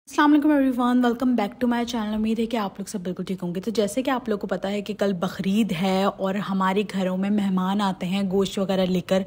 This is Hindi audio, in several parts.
अस्सलाम वालेकुम everyone, welcome back to my channel. उम्मीद है कि आप लोग सब बिल्कुल ठीक होंगे। तो जैसे कि आप लोग को पता है कि कल बकरीद है और हमारे घरों में मेहमान आते हैं गोश्त वगैरह लेकर।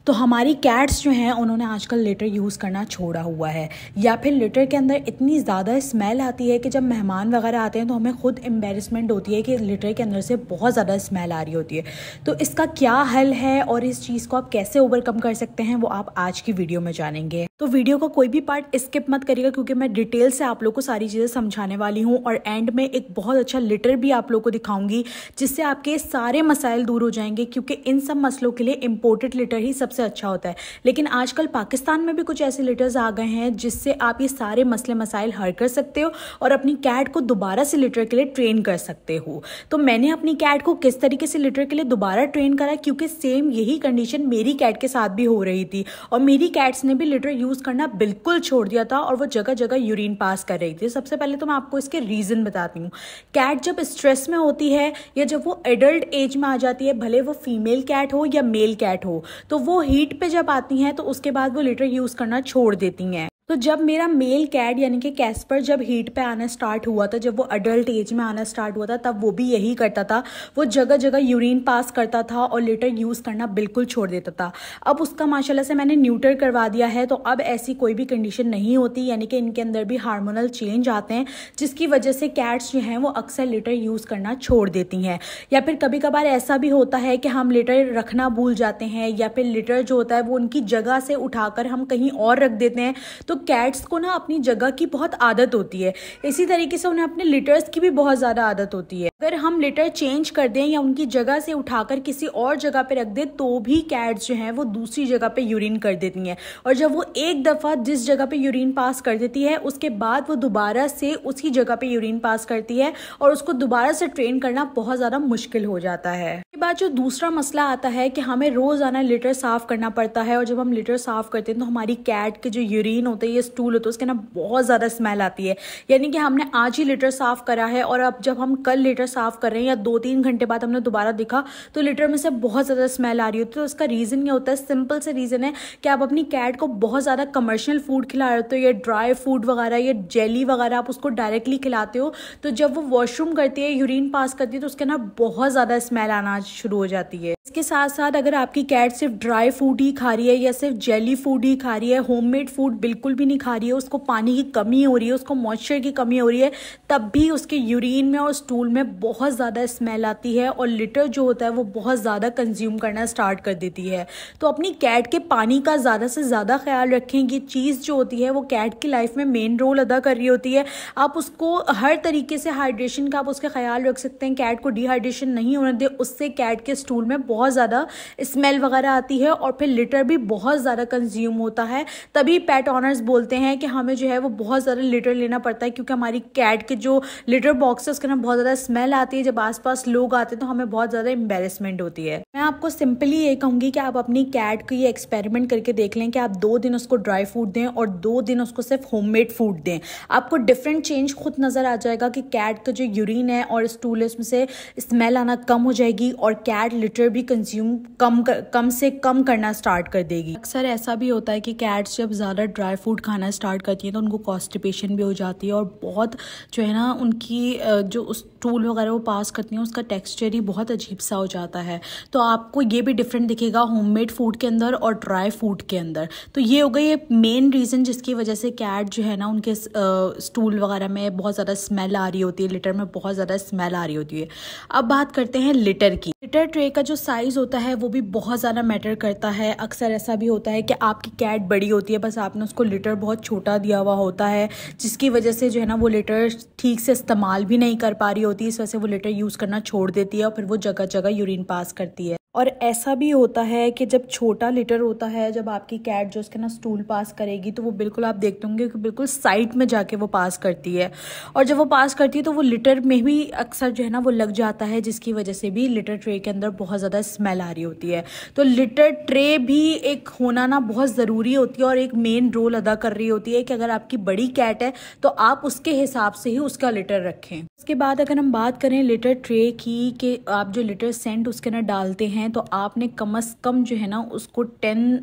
तो हमारी कैट्स जो हैं उन्होंने आजकल लिटर यूज़ करना छोड़ा हुआ है, या फिर लिटर के अंदर इतनी ज़्यादा स्मेल आती है कि जब मेहमान वगैरह आते हैं तो हमें खुद एम्बेरसमेंट होती है कि लिटर के अंदर से बहुत ज़्यादा स्मेल आ रही होती है। तो इसका क्या हल है और इस चीज़ को आप कैसे ओवरकम कर सकते हैं वो आप आज की वीडियो में जानेंगे। तो वीडियो का कोई भी पार्ट स्किप मत करिएगा, क्योंकि मैं डिटेल से आप लोग को सारी चीज़ें समझाने वाली हूँ और एंड में एक बहुत अच्छा लिटर भी आप लोग को दिखाऊंगी जिससे आपके सारे मसाइल दूर हो जाएंगे, क्योंकि इन सब मसलों के लिए इम्पोर्टेड लिटर ही सबसे अच्छा होता है। लेकिन आजकल पाकिस्तान में भी कुछ ऐसे लिटर्स आ गए हैं जिससे आप ये सारे मसले मसाइल हल कर सकते हो और अपनी कैट को दोबारा से लिटर के लिए ट्रेन कर सकते हो। तो मैंने अपनी कैट को किस तरीके से लिटर के लिए दोबारा ट्रेन करा, क्योंकि सेम यही कंडीशन मेरी कैट के साथ भी हो रही थी और मेरी कैट्स ने भी लिटर यूज करना बिल्कुल छोड़ दिया था और वो जगह जगह यूरिन पास कर रही थी। सबसे पहले तो मैं आपको इसके रीजन बताती हूँ। कैट जब स्ट्रेस में होती है या जब वो एडल्ट एज में आ जाती है, भले वो फीमेल कैट हो या मेल कैट हो, तो वो हीट पे जब आती हैं तो उसके बाद वो लिटर यूज करना छोड़ देती हैं। तो जब मेरा मेल कैट यानी कि कैस्पर जब हीट पे आना स्टार्ट हुआ था, जब वो अडल्ट एज में आना स्टार्ट हुआ था, तब वो भी यही करता था। वो जगह जगह यूरिन पास करता था और लिटर यूज़ करना बिल्कुल छोड़ देता था। अब उसका माशाल्लाह से मैंने न्यूटर करवा दिया है, तो अब ऐसी कोई भी कंडीशन नहीं होती, यानी कि इनके अंदर भी हार्मोनल चेंज आते हैं जिसकी वजह से कैट्स जो हैं वो अक्सर लिटर यूज़ करना छोड़ देती हैं। या फिर कभी कभार ऐसा भी होता है कि हम लिटर रखना भूल जाते हैं, या फिर लिटर जो होता है वो उनकी जगह से उठाकर हम कहीं और रख देते हैं। तो कैट्स को ना अपनी जगह की बहुत आदत होती है, इसी तरीके से उन्हें अपने लिटर्स की भी बहुत ज़्यादा आदत होती है। अगर हम लिटर चेंज कर दें या उनकी जगह से उठाकर किसी और जगह पे रख दें तो भी कैट्स जो हैं वो दूसरी जगह पे यूरिन कर देती हैं। और जब वो एक दफ़ा जिस जगह पे यूरिन पास कर देती है उसके बाद वो दोबारा से उसी जगह पे यूरिन पास करती है और उसको दोबारा से ट्रेन करना बहुत ज़्यादा मुश्किल हो जाता है। इसके बाद जो दूसरा मसला आता है कि हमें रोज़ाना लिटर साफ़ करना पड़ता है, और जब हम लिटर साफ़ करते हैं तो हमारी कैट के जो यूरिन होते हैं या स्टूल होता है उसके ना बहुत ज़्यादा स्मेल आती है। यानी कि हमने आज ही लिटर साफ़ करा है और अब जब हम कल लिटर साफ़ कर रहे हैं या 2-3 घंटे बाद हमने दोबारा देखा तो लिटर में से बहुत ज़्यादा स्मेल आ रही होती है। तो उसका रीज़न ये होता है, सिंपल से रीज़न है कि आप अपनी कैट को बहुत ज़्यादा कमर्शियल फूड खिला रहे होते हो, या ड्राई फूड वगैरह या जेली वगैरह आप उसको डायरेक्टली खिलाते हो, तो जब वो वॉशरूम करती है, यूरिन पास करती है, तो उसके ना बहुत ज़्यादा स्मेल आना शुरू हो जाती है। इसके साथ साथ अगर आपकी कैट सिर्फ ड्राई फूड ही खा रही है या सिर्फ जेली फूड ही खा रही है, होममेड फूड बिल्कुल भी नहीं खा रही है, उसको पानी की कमी हो रही है, उसको मॉइस्चर की कमी हो रही है, तब भी उसके यूरिन में और स्टूल में बहुत ज़्यादा स्मेल आती है और लिटर जो होता है वो बहुत ज़्यादा कंज्यूम करना स्टार्ट कर देती है। तो अपनी कैट के पानी का ज़्यादा से ज़्यादा ख्याल रखें। ये चीज़ जो होती है वो कैट की लाइफ में मेन रोल अदा कर रही होती है। आप उसको हर तरीके से हाइड्रेशन का आप उसका ख्याल रख सकते हैं, कैट को डिहाइड्रेशन नहीं होने दे, उससे कैट के स्टूल में बहुत ज़्यादा स्मेल वगैरह आती है और फिर लिटर भी बहुत ज़्यादा कंज्यूम होता है। तभी पेट ऑनर्स बोलते हैं कि हमें जो है वो बहुत ज़्यादा लिटर लेना पड़ता है, क्योंकि हमारी कैट के जो लिटर बॉक्स है उसके ना बहुत ज़्यादा स्मेल आती है। जब आसपास लोग आते हैं तो हमें बहुत ज़्यादा एम्बेरसमेंट होती है। मैं आपको सिंपली ये कहूँगी कि आप अपनी कैट को ये एक्सपेरिमेंट करके देख लें कि आप 2 दिन उसको ड्राई फूड दें और 2 दिन उसको सिर्फ होममेड फूड दें। आपको डिफरेंट चेंज खुद नज़र आ जाएगा कि कैट का जो यूरिन है और स्टूल है उसमें से स्मेल आना कम हो जाएगी और कैट लिटर भी कंज्यूम कम से कम करना स्टार्ट कर देगी। अक्सर ऐसा भी होता है कि कैट्स जब ज़्यादा ड्राई फूड खाना स्टार्ट करती हैं तो उनको कॉन्स्टिपेशन भी हो जाती है और बहुत जो है ना उनकी जो स्टूल वगैरह वो पास करती हैं उसका टेक्सचर ही बहुत अजीब सा हो जाता है। तो आपको ये भी डिफरेंट दिखेगा होममेड फूड के अंदर और ड्राई फूड के अंदर। तो ये हो गई ये मेन रीज़न जिसकी वजह से कैट जो है ना उनके स्टूल वगैरह में बहुत ज़्यादा स्मेल आ रही होती है, लिटर में बहुत ज़्यादा स्मेल आ रही होती है। अब बात करते हैं लिटर की। लिटर ट्रे का जो साइज़ होता है वो भी बहुत ज़्यादा मैटर करता है। अक्सर ऐसा भी होता है कि आपकी कैट बड़ी होती है, बस आपने उसको लिटर बहुत छोटा दिया हुआ होता है, जिसकी वजह से जो है ना वो लिटर ठीक से इस्तेमाल भी नहीं कर पा रही होती, इस वजह से वो लिटर यूज़ करना छोड़ देती है और फिर वो जगह जगह यूरिन पास करती है। और ऐसा भी होता है कि जब छोटा लिटर होता है, जब आपकी कैट जो उसके ना स्टूल पास करेगी तो वो बिल्कुल आप देखते होंगे कि बिल्कुल साइड में जाके वो पास करती है, और जब वो पास करती है तो वो लिटर में भी अक्सर जो है ना वो लग जाता है, जिसकी वजह से भी लिटर ट्रे के अंदर बहुत ज़्यादा स्मेल आ रही होती है। तो लिटर ट्रे भी एक होना ना बहुत ज़रूरी होती है और एक मेन रोल अदा कर रही होती है कि अगर आपकी बड़ी कैट है तो आप उसके हिसाब से ही उसका लिटर रखें। उसके बाद अगर हम बात करें लिटर ट्रे की कि आप जो लिटर सेंट उसके ना डालते हैं तो आपने कम से कम जो है ना उसको 10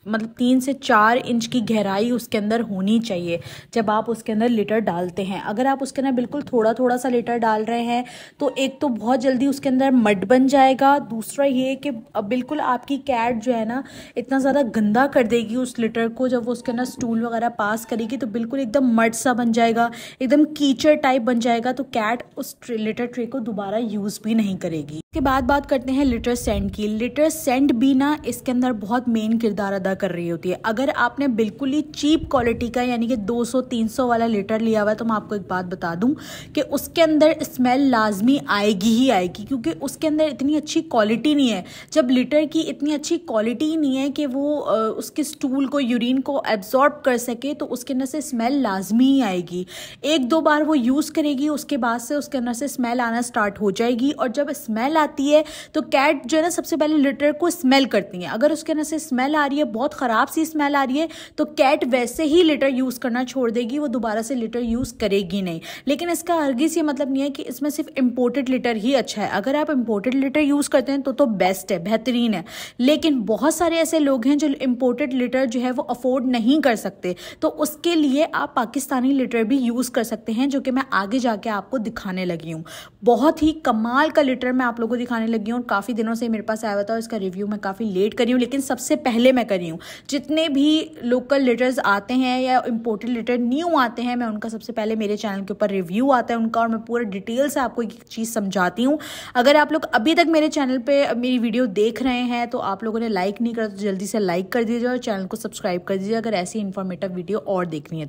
मतलब 3 से 4 इंच की गहराई उसके अंदर होनी चाहिए जब आप उसके अंदर लिटर डालते हैं। अगर आप उसके अंदर बिल्कुल थोड़ा थोड़ा सा लिटर डाल रहे हैं तो एक तो बहुत जल्दी उसके अंदर मड बन जाएगा, दूसरा ये कि बिल्कुल आपकी कैट जो है ना इतना ज़्यादा गंदा कर देगी उस लिटर को। जब वो उसके अंदर स्टूल वगैरह पास करेगी तो बिल्कुल एकदम मड सा बन जाएगा, एकदम कीचड़ टाइप बन जाएगा, तो कैट उस लिटर ट्रे को दोबारा यूज़ भी नहीं करेगी। इसके बाद बात करते हैं लिटर सेंट की। लिटर सेंट भी ना इसके अंदर बहुत मेन किरदार अदा कर रही होती है। अगर आपने बिल्कुल ही चीप क्वालिटी का यानी कि 200-300 वाला लिटर लिया हुआ है तो मैं आपको एक बात बता दूं कि उसके अंदर स्मेल लाजमी आएगी ही आएगी, क्योंकि उसके अंदर इतनी अच्छी क्वालिटी नहीं है। जब लिटर की इतनी अच्छी क्वालिटी ही नहीं है कि वो उसके स्टूल को, यूरिन को एब्जॉर्ब कर सके, तो उसके अंदर से स्मेल लाजमी ही आएगी। 1-2 बार वो यूज़ करेगी, उसके बाद से उसके अंदर से स्मेल आना स्टार्ट हो जाएगी। और जब स्मेल आती है तो कैट जो है ना सबसे पहले लिटर को स्मेल करती है। अगर उसके अंदर से स्मेल आ रही है, बहुत ख़राब सी स्मेल आ रही है, तो कैट वैसे ही लिटर यूज़ करना छोड़ देगी, वो दोबारा से लिटर यूज़ करेगी नहीं। लेकिन इसका हरगिज़ ये मतलब नहीं है कि इसमें सिर्फ इम्पोर्टेड लिटर ही अच्छा है। अगर आप इम्पोर्टेड लिटर यूज़ करते हैं तो बेस्ट है, बेहतरीन है। लेकिन बहुत सारे ऐसे लोग हैं जो इम्पोर्टेड लिटर जो है वो अफोर्ड नहीं कर सकते, तो उसके लिए आप पाकिस्तानी लिटर भी यूज़ कर सकते हैं, जो कि मैं आगे जाके आपको दिखाने लगी हूँ। बहुत ही कमाल का लिटर मैं आप लोगों को दिखाने लगी हूँ और काफ़ी दिनों से मेरे पास आया हुआ था और इसका रिव्यू मैं काफ़ी लेट करी हूँ, लेकिन सबसे पहले मैं करी हूँ। जितने भी लोकल लिटर्स आते हैं या इम्पोर्टेड लिटर न्यू आते हैं, मैं उनका सबसे पहले मेरे चैनल के ऊपर रिव्यू आता है उनका, और मैं पूरा डिटेल से आपको एक चीज़ समझाती हूँ। अगर आप लोग अभी तक मेरे चैनल पर मेरी वीडियो देख रहे हैं तो आप लोगों ने लाइक नहीं करा तो जल्दी से लाइक कर दीजिए और चैनल को सब्सक्राइब कर दीजिए अगर ऐसी इन्फॉर्मेटिव वीडियो और देखनी है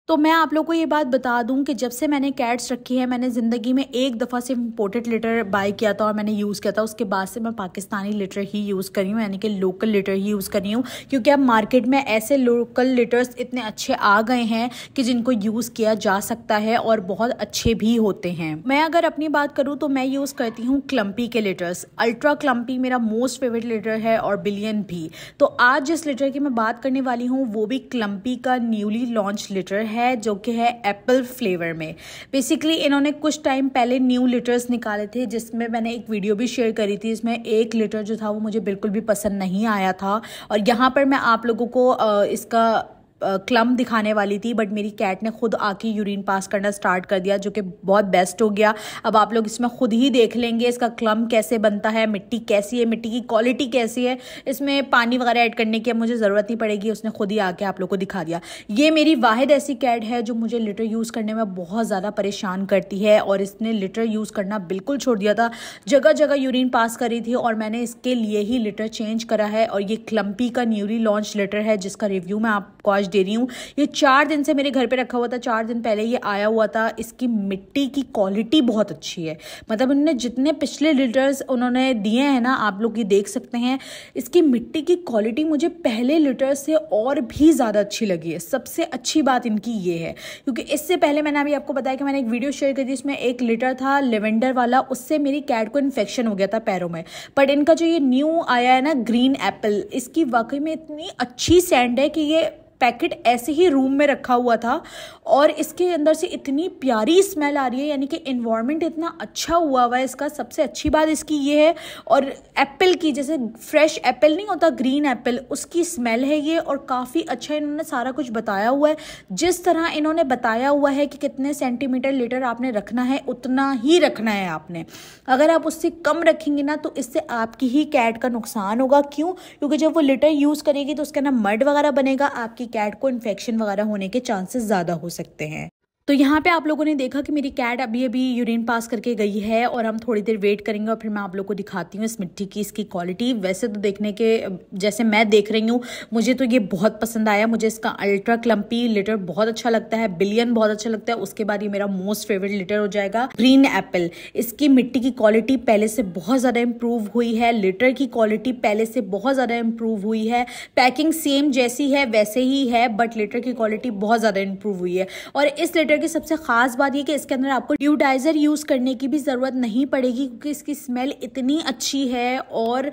तो मैं आप लोगों को ये बात बता दूं कि जब से मैंने कैट्स रखी है, मैंने ज़िंदगी में एक दफ़ा सिर्फ इम्पोर्टेड लिटर बाय किया था और मैंने यूज़ किया था। उसके बाद से मैं पाकिस्तानी लिटर ही यूज़ करी हूँ, यानी कि लोकल लिटर ही यूज़ करी हूँ, क्योंकि अब मार्केट में ऐसे लोकल लिटर्स इतने अच्छे आ गए हैं कि जिनको यूज़ किया जा सकता है और बहुत अच्छे भी होते हैं। मैं अगर अपनी बात करूँ तो मैं यूज़ करती हूँ क्लम्पी के लिटर्स। अल्ट्रा क्लम्पी मेरा मोस्ट फेवरेट लिटर है और बिलियन भी। तो आज जिस लिटर की मैं बात करने वाली हूँ वो भी क्लम्पी का न्यूली लॉन्च लिटर है, जो कि है एप्पल फ्लेवर में। बेसिकली इन्होंने कुछ टाइम पहले न्यू लिटर्स निकाले थे, जिसमें मैंने एक वीडियो भी शेयर करी थी। इसमें एक लिटर जो था वो मुझे बिल्कुल भी पसंद नहीं आया था और यहाँ पर मैं आप लोगों को इसका क्लम दिखाने वाली थी, बट मेरी कैट ने खुद आके यूरिन पास करना स्टार्ट कर दिया, जो कि बहुत बेस्ट हो गया। अब आप लोग इसमें खुद ही देख लेंगे इसका क्लम कैसे बनता है, मिट्टी कैसी है, मिट्टी की क्वालिटी कैसी है। इसमें पानी वगैरह ऐड करने की मुझे ज़रूरत नहीं पड़ेगी, उसने खुद ही आके आप लोग को दिखा दिया। ये मेरी वाहिद ऐसी कैट है जो मुझे लिटर यूज़ करने में बहुत ज़्यादा परेशान करती है और इसने लिटर यूज़ करना बिल्कुल छोड़ दिया था, जगह जगह यूरिन पास कर रही थी और मैंने इसके लिए ही लिटर चेंज करा है। और ये क्लम्पी का न्यूली लॉन्च लिटर है जिसका रिव्यू मैं आपको आज दे रही हूँ। ये 4 दिन से मेरे घर पे रखा हुआ था, 4 दिन पहले ये आया हुआ था। इसकी मिट्टी की क्वालिटी बहुत अच्छी है, मतलब उन्होंने जितने पिछले लिटर्स उन्होंने दिए हैं ना, आप लोग ये देख सकते हैं, इसकी मिट्टी की क्वालिटी मुझे पहले लिटर से और भी ज़्यादा अच्छी लगी है। सबसे अच्छी बात इनकी ये है, क्योंकि इससे पहले मैंने अभी आपको बताया कि मैंने एक वीडियो शेयर करी, इसमें एक लिटर था लेवेंडर वाला, उससे मेरी कैट को इन्फेक्शन हो गया था पैरों में। बट इनका जो ये न्यू आया है ना ग्रीन एप्पल, इसकी वाकई में इतनी अच्छी सेंट है कि ये पैकेट ऐसे ही रूम में रखा हुआ था और इसके अंदर से इतनी प्यारी स्मेल आ रही है, यानी कि एनवायरनमेंट इतना अच्छा हुआ है इसका। सबसे अच्छी बात इसकी ये है, और एप्पल की, जैसे फ्रेश एप्पल नहीं होता, ग्रीन एप्पल, उसकी स्मेल है ये और काफ़ी अच्छा इन्होंने सारा कुछ बताया हुआ है। जिस तरह इन्होंने बताया हुआ है कि कितने सेंटीमीटर लिटर आपने रखना है उतना ही रखना है आपने। अगर आप उससे कम रखेंगे ना तो इससे आपकी ही कैट का नुकसान होगा। क्यों? क्योंकि जब वो लिटर यूज़ करेगी तो उसके अंदर मड वगैरह बनेगा, आपकी कैट को इन्फेक्शन वगैरह होने के चांसेस ज़्यादा हो सकते हैं। तो यहाँ पे आप लोगों ने देखा कि मेरी कैट अभी अभी यूरिन पास करके गई है और हम थोड़ी देर वेट करेंगे और फिर मैं आप लोगों को दिखाती हूँ इस मिट्टी की इसकी क्वालिटी। वैसे तो देखने के जैसे मैं देख रही हूँ, मुझे तो ये बहुत पसंद आया। मुझे इसका अल्ट्रा क्लम्पी लिटर बहुत अच्छा लगता है, बिलियन बहुत अच्छा लगता है, उसके बाद ये मेरा मोस्ट फेवरेट लिटर हो जाएगा ग्रीन एप्पल। इसकी मिट्टी की क्वालिटी पहले से बहुत ज़्यादा इम्प्रूव हुई है, लिटर की क्वालिटी पहले से बहुत ज़्यादा इम्प्रूव हुई है, पैकिंग सेम जैसी है वैसे ही है, बट लिटर की क्वालिटी बहुत ज़्यादा इम्प्रूव हुई है। और इस लिटर लिटर की सबसे खास बात ये कि इसके अंदर आपको डिओडाइजर यूज करने की भी जरूरत नहीं पड़ेगी, क्योंकि इसकी स्मेल इतनी अच्छी है। और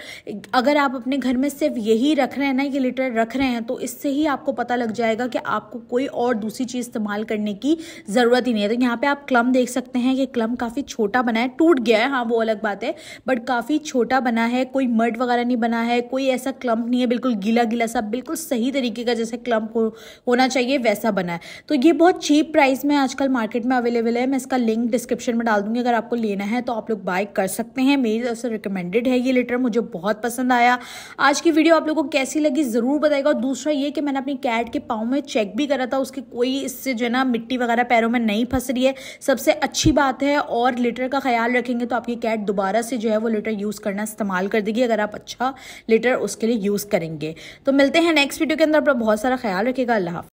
अगर आप अपने घर में सिर्फ यही रख रहे हैं ना, ये लिटर रख रहे हैं, तो इससे ही आपको पता लग जाएगा कि आपको कोई और दूसरी चीज इस्तेमाल करने की जरूरत ही नहीं है। तो यहाँ पे आप क्लम देख सकते हैं कि क्लम काफी छोटा बना है, टूट गया है हाँ वो अलग बात है, बट काफी छोटा बना है, कोई मड वगैरह नहीं बना है, कोई ऐसा क्लम्प नहीं है बिल्कुल गीला गीला सा, बिल्कुल सही तरीके का जैसे क्लम्प होना चाहिए वैसा बना है। तो ये बहुत चीप प्राइस में आजकल मार्केट में अवेलेबल है। मैं इसका लिंक डिस्क्रिप्शन में डाल दूंगी, अगर आपको लेना है तो आप लोग बाय कर सकते हैं। मेरी तरफ से रिकमेंडेड है ये लिटर, मुझे बहुत पसंद आया। आज की वीडियो आप लोगों को कैसी लगी जरूर बताइएगा। और दूसरा ये कि मैंने अपनी कैट के पाँव में चेक भी करा था, उसकी कोई इससे जो है ना मिट्टी वगैरह पैरों में नहीं फंस रही है, सबसे अच्छी बात है। और लिटर का ख्याल रखेंगे तो आपकी कैट दोबारा से जो है वो लिटर यूज करना इस्तेमाल कर देगी, अगर आप अच्छा लिटर उसके लिए यूज करेंगे। तो मिलते हैं नेक्स्ट वीडियो के अंदर, बहुत सारा ख्याल रखिएगा। अल्लाह हाफ़िज़।